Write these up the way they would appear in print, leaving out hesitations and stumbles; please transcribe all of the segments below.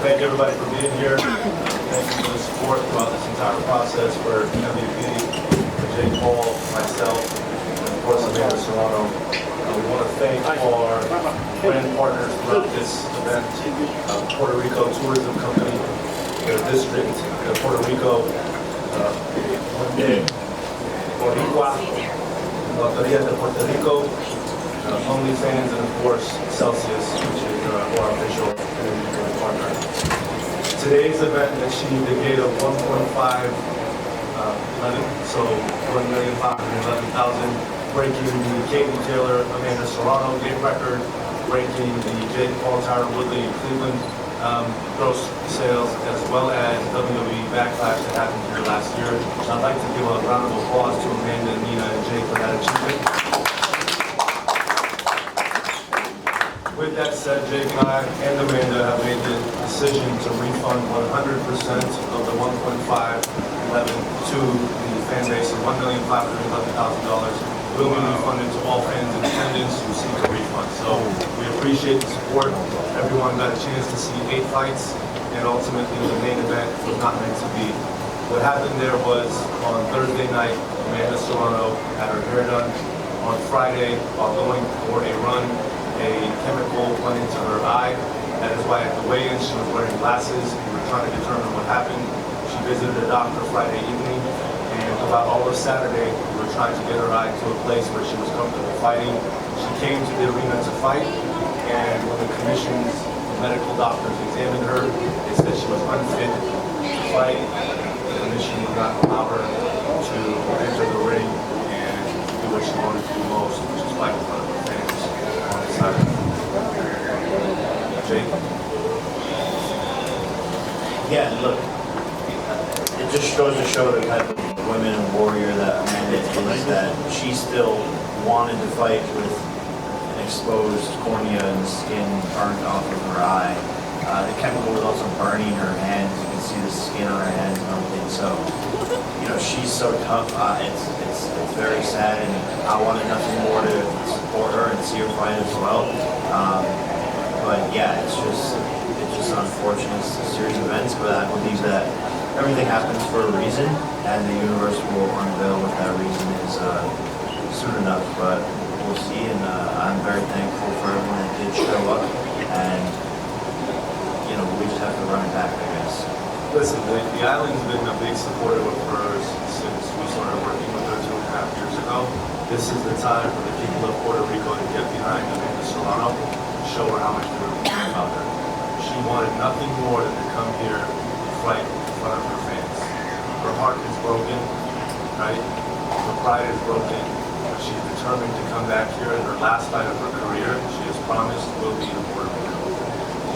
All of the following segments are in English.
thank everybody for being here. Thank you for the support throughout this entire process for MVP, for Jake Paul, myself, and of course Amanda Serrano. We want to thank our brand partners throughout this event, Puerto Rico Tourism Company, their district, Puerto Rico, Boricua, Loteria de Puerto Rico, OnlyFans, and of course Celsius, which is our official partner. Today's event achieved a gate of 1.5 million, so 1,511,000. Breaking the Katie Taylor, Amanda Serrano gate record, breaking the Jake Paul, Tyron Woodley in Cleveland gross sales, as well as WWE Backlash that happened here last year. I'd like to give a round of applause to Amanda, Nina, and Jake for that achievement. With that said, Jake and I and Amanda have made the decision to refund 100% of the 1.511 to the fan base of $1,511,000. Will be refunded to all fans in attendance who seek a refund. So we appreciate the support. Everyone got a chance to see 8 fights, and ultimately the main event was not meant to be. What happened there was on Thursday night, Amanda Serrano had her hair done. On Friday, while going for a run, a chemical went into her eye. That is why at the weigh-in she was wearing glasses. We were trying to determine what happened. She visited a doctor Friday evening, and about all of Saturday, we were trying to get her eye to a place where she was comfortable fighting. She came to the arena to fight, and when the commission's medical doctors examined her, they said she was unfit to fight. The commission would not allow her to enter the ring and do what she wanted to do most, which is fight in front of her fans on the side. Jake? Yeah, look, it just goes to show the type of women and warrior that Amanda is, that she still wanted to fight with an exposed cornea and the skin burned off of her eye. The chemical was also burning her hands. You can see the skin on her hands and everything. So, you know, she's so tough. It's very sad, and I wanted nothing more to support her and see her fight as well. But yeah, it's just unfortunate. It's a series of events, but I believe that everything happens for a reason, and the universe will unveil what that reason is soon enough. But we'll see, and I'm very thankful for everyone that did show up, and you know, we just have to run it back, I guess. Listen, the island's been a big supporter of hers since we started working with her 2.5 years ago. This is the time for the people of Puerto Rico to get behind Amanda Serrano and show her how much they really care about her. She wanted nothing more than to come here and fight of her fans. Her heart is broken, right? Her pride is broken, but she's determined to come back here in her last fight of her career. She has promised will be in Puerto Rico.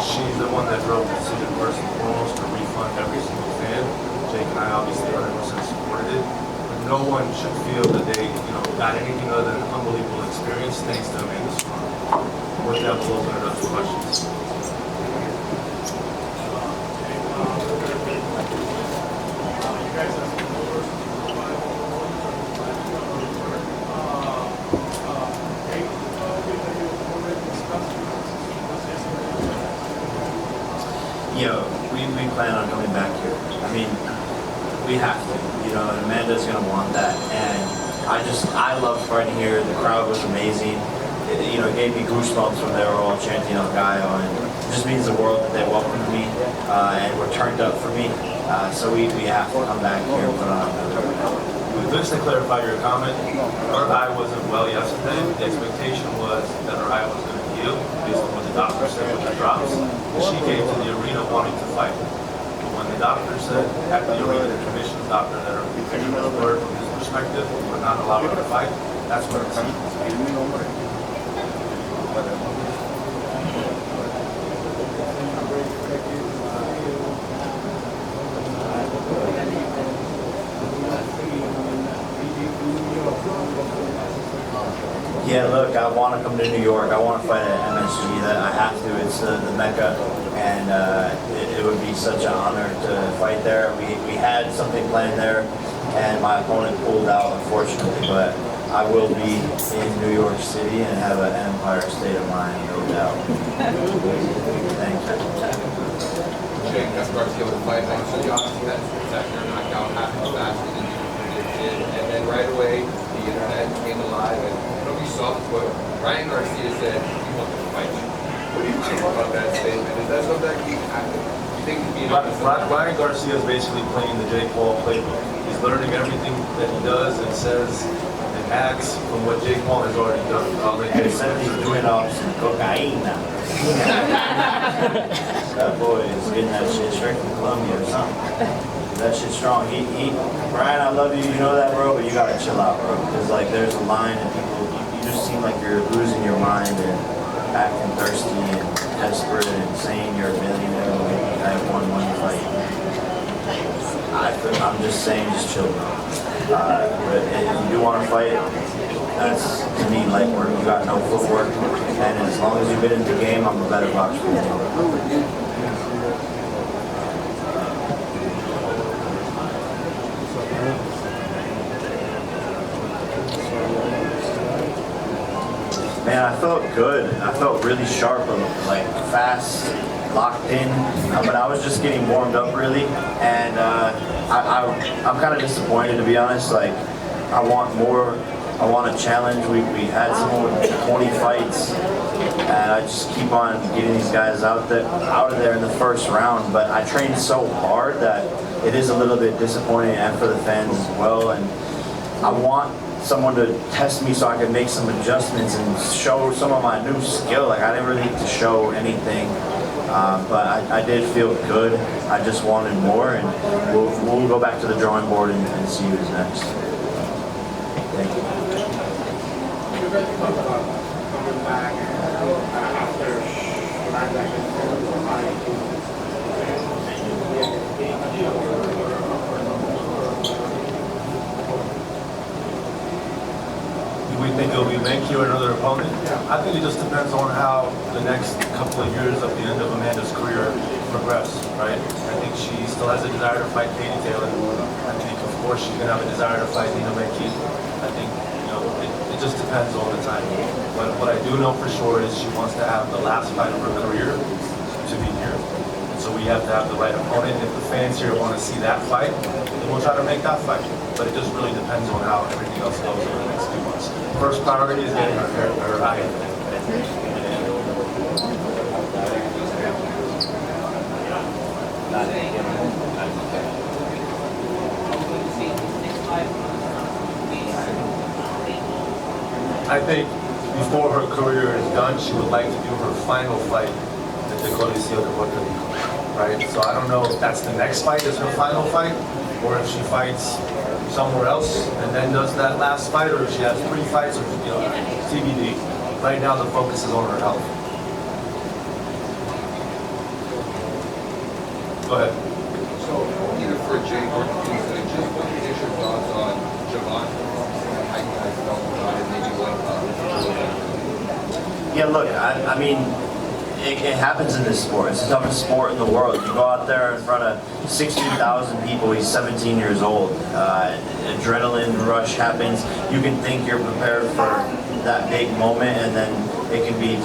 She's the one that drove the decision first and foremost to refund every single fan. Jake and I obviously 100% supported it. But no one should feel that they, got anything other than an unbelievable experience thanks to Amanda Serrano. With that, we'll open it up to questions. We plan on coming back here. I mean, we have to, and Amanda's gonna want that. And I love fighting here. The crowd was amazing. It gave me goosebumps when they were all chanting El Gallo, and it just means the world that they welcomed me and were turned up for me. So we have to come back here and put on a Just to clarify your comment, her eye wasn't well yesterday. The expectation was that her eye was going to heal based on what the doctor said with the drops. And she came to the arena wanting to fight. But when the doctor said at the arena, the commission's doctor, that her vision was blurred from his perspective, would not allow her to fight, that's where it's Yeah, look, I want to come to New York. I want to fight at MSG. That I have to. It's the Mecca, and it would be such an honor to fight there. We had something planned there, and my opponent pulled out, unfortunately. But I will be in New York City and have an empire state of mind, no doubt. Thank you. Jake Garcia would fight. So you obviously had a spectacular knockout, happened faster than you predicted. And then right away, the internet came alive, and I don't know if you saw this, but Ryan Garcia said he wanted to fight you. What do you think about that statement? Is that something that keeps happening? You think he'd be Ryan Garcia is basically playing the Jake Paul playbook. He's learning everything that he does and says and acts from what Jake Paul has already done. He said he's doing off some cocaine now. That boy is getting that shit straight from Colombia or something. That shit's strong. Ryan, I love you, you know that, bro, but you gotta chill out, bro. Because, like, there's a line and people, you just seem like you're losing your mind and acting thirsty and desperate and saying you're a millionaire when you have one fight. I'm just saying, just chill, bro. But if you do want to fight, that's, to me, light work. You got no footwork. And as long as you've been in the game, I'm a better boxer than you. Man, I felt good. I felt really sharp, like fast, locked in. But I was just getting warmed up, really. And I'm kind of disappointed, to be honest. Like, I want more. I want a challenge. We had someone with 20 fights, and I just keep on getting these guys out of there in the first round. But I trained so hard that it is a little bit disappointing, and for the fans as well. And I want someone to test me so I can make some adjustments and show some of my new skill. Like, I didn't really need to show anything, but I did feel good. I just wanted more, and we'll go back to the drawing board and see who's next. Thank you. Coming back Do we think it'll be Menke or another opponent? I think it just depends on how the next couple of years of the end of Amanda's career progress, right? I think she still has a desire to fight Katie Taylor. I think, of course, she's gonna have a desire to fight Nina Menke. I think, it just depends all the time. But what I do know for sure is she wants to have the last fight of her career to be here. And so we have to have the right opponent. If the fans here want to see that fight, then we'll try to make that fight. But it just really depends on how everything else goes over the next few months. First priority is getting her eye. I think before her career is done, she would like to do her final fight at the Coliseo de Puerto Rico, right? So I don't know if that's the next fight is her final fight, or if she fights somewhere else and then does that last fight, or if she has 3 fights, or TBD. Right now the focus is on her health. Go ahead. So, either for Jake or Kingston, just what is your thoughts on Javon? How you guys felt about it, maybe what Yeah, look, I mean, it happens in this sport. It's the toughest sport in the world. You go out there in front of 60,000 people. He's 17 years old. Adrenaline rush happens. You can think you're prepared for that big moment, and then it can be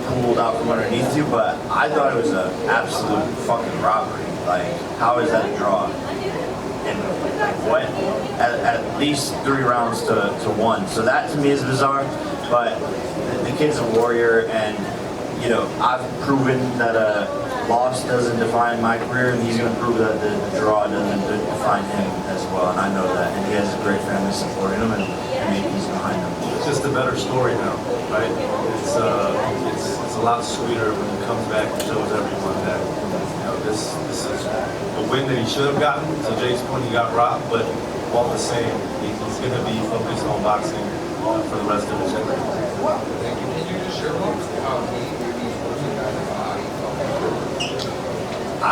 pulled out from underneath you. But I thought it was an absolute fucking robbery. Like, how is that a draw? And like what? At least 3 rounds to 1. So that to me is bizarre. But the kid's a warrior, and I've proven that a loss doesn't define my career, and he's going to prove that the draw doesn't define him as well. And I know that, and he has a great family supporting him, and he's behind him. It's just a better story now, right? It's a lot sweeter when he comes back and shows everyone that this is a win that he should have gotten. To Jake's point, he got robbed, but all the same, he's going to be focused on boxing for the rest of his career. Can you just share with us how he maybe working guys in the body? I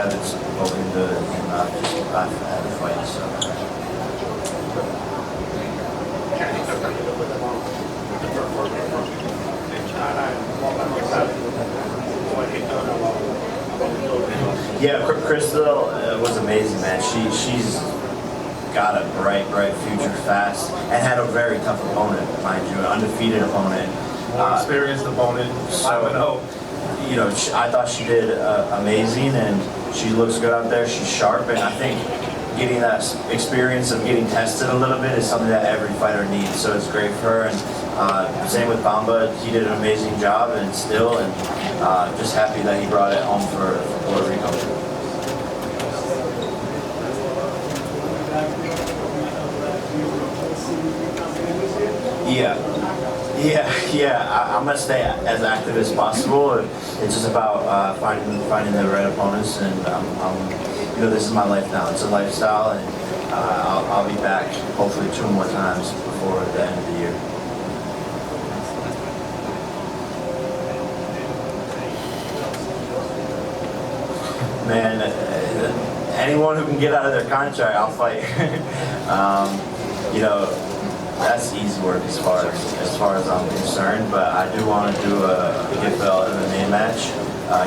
haven't spoken to him. I've had a fight, so. Yeah, Crystal was amazing, man. She's got a bright future fast, and had a very tough opponent, mind you, an undefeated opponent. More experienced opponent, 5-0. you know, I thought she did amazing, and she looks good out there. She's sharp, and I think getting that experience of getting tested a little bit is something that every fighter needs. So it's great for her. And same with Bamba, he did an amazing job, and just happy that he brought it home for Puerto Rico. Yeah. I'm gonna stay as active as possible. It's just about finding the right opponents, and you know, this is my life now. It's a lifestyle, and I'll be back hopefully 2 more times before the end of the year. Man, anyone who can get out of their contract, I'll fight. You know, that's easy work as far as I'm concerned. But I do want to do a PFL MMA match.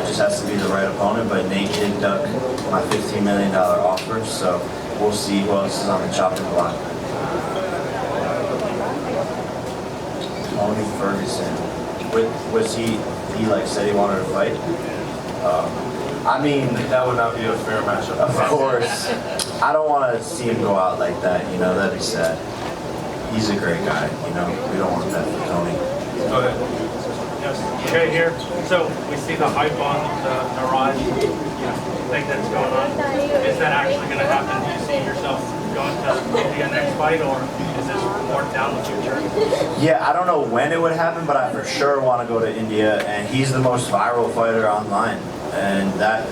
It just has to be the right opponent. But Nate did duck my $15 million offer, so we'll see who else is on the chopping block. Tony Ferguson. Was he like said he wanted to fight? I mean, That would not be a fair matchup. of course. I don't want to see him go out like that, you know, that'd be sad. He's a great guy, you know, we don't want that for Tony. Go ahead. Yes, Jay here. So we see the hype on the Mirage, thing that's going on. Is that actually going to happen? Do you see yourself going to India next fight, or is this more down the future? Yeah, I don't know when it would happen, but I for sure want to go to India, and he's the most viral fighter online, and that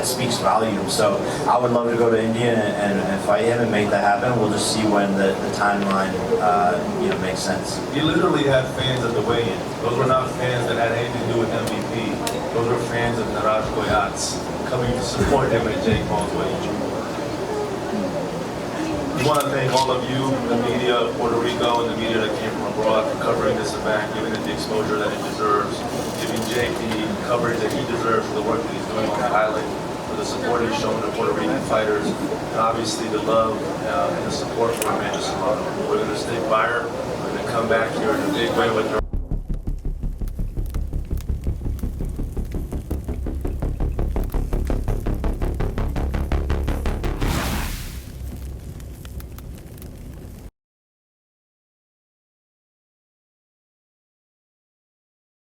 speaks volume. So I would love to go to India and fight him and make that happen. We'll just see when the timeline makes sense. You literally had fans at the weigh-in. Those were not fans that had anything to do with MVP. Those were fans of Niraj Goyat's coming to support him at Jake Paul's weigh-in. We want to thank all of you, the media of Puerto Rico and the media that came from abroad, for covering this event, giving it the exposure that it deserves, giving Jake the coverage that he deserves for the work that he's doing on the island, for the support he's shown to Puerto Rican fighters, and obviously the love and the support for Amanda Serrano. We're going to stick by her. We're going to come back here in a big way with her.